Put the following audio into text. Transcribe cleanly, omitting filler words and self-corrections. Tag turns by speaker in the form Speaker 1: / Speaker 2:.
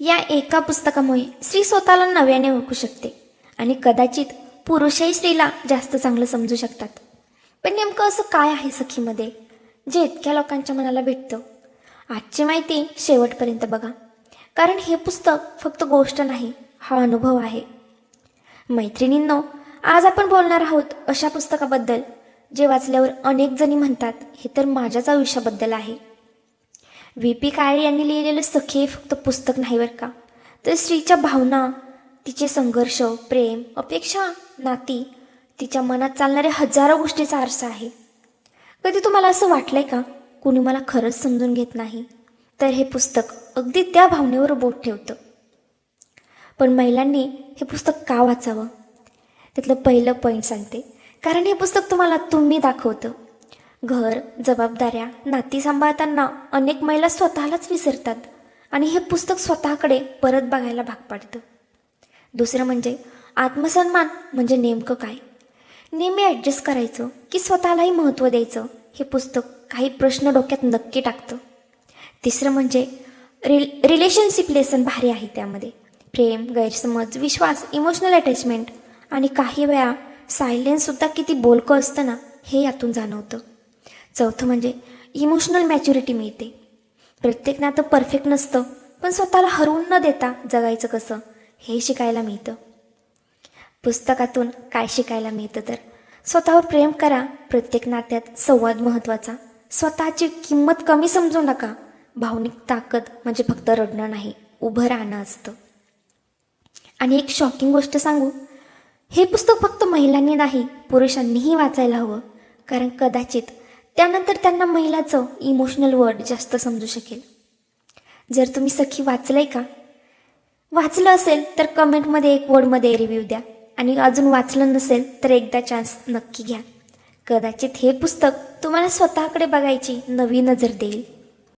Speaker 1: या एका पुस्तकामुळे स्त्री स्वतःला नव्याने ओळखू शकते आणि कदाचित पुरुषही स्त्रीला जास्त चांगलं समजू शकतात. पण नेमकं असं काय आहे सखीमध्ये जे इतक्या लोकांच्या मनाला भेटतं? आजची माहिती शेवटपर्यंत बघा, कारण हे पुस्तक फक्त गोष्ट नाही, हा अनुभव आहे. मैत्रिणींनो, आज आपण बोलणार आहोत अशा पुस्तकाबद्दल जे वाचल्यावर अनेक जणी म्हणतात हे तर माझ्याच आयुष्याबद्दल आहे. व्ही.पी. काळे यांनी लिहिलेलं सखी हे फक्त पुस्तक नाही बरं का, तर स्त्रीच्या भावना, तिचे संघर्ष, प्रेम, अपेक्षा, नाती, तिच्या मनात चालणाऱ्या हजारो गोष्टीचा आरसा आहे. कधी तुम्हाला असं वाटलंय का कुणी मला खरंच समजून घेत नाही? तर हे पुस्तक अगदी त्या भावनेवर बोट ठेवतं. पण महिलांनी हे पुस्तक का वाचावं? त्यातलं पहिलं पॉईंट सांगते. कारण हे पुस्तक तुम्हाला तुम्ही दाखवतं. घर, जबाबदाऱ्या, नाती सांभाळताना अनेक महिला स्वतःलाच विसरतात आणि हे पुस्तक स्वतःकडे परत बघायला भाग पाडतं. दुसरं म्हणजे आत्मसन्मान म्हणजे नेमकं काय? नेहमी ॲडजस्ट करायचं की स्वतःलाही महत्त्व द्यायचं? हे पुस्तक काही प्रश्न डोक्यात नक्की टाकतं. तिसरं म्हणजे रिलेशनशिप लेसन भारी आहे त्यामध्ये. प्रेम, गैरसमज, विश्वास, इमोशनल अटॅचमेंट आणि काही वेळा सायलेन्ससुद्धा किती बोलकं असतं ना, हे यातून जाणवतं. चौथं म्हणजे इमोशनल मॅच्युरिटी मिळते. प्रत्येक नातं परफेक्ट नसतं, पण स्वतःला हरवून न देता जगायचं कसं हे शिकायला मिळतं. पुस्तकातून काय शिकायला मिळतं तर स्वतःवर प्रेम करा. प्रत्येक नात्यात संवाद महत्त्वाचा. स्वतःची किंमत कमी समजू नका. भावनिक ताकद म्हणजे फक्त रडणं नाही, उभं राहणं असतं. आणि एक शॉकिंग गोष्ट सांगू, हे पुस्तक फक्त महिलांनी नाही पुरुषांनीही वाचायला हवं. कारण कदाचित त्यानंतर त्यांना महिलाचं इमोशनल वर्ड जास्त समजू शकेल. जर तुम्ही सखी वाचलंय का? वाचलं असेल तर कमेंटमध्ये एक वर्डमध्ये रिव्ह्यू द्या. आणि अजून वाचलं नसेल तर एकदा चान्स नक्की घ्या. कदाचित हे पुस्तक तुम्हाला स्वतःकडे बघायची नवी नजर देईल.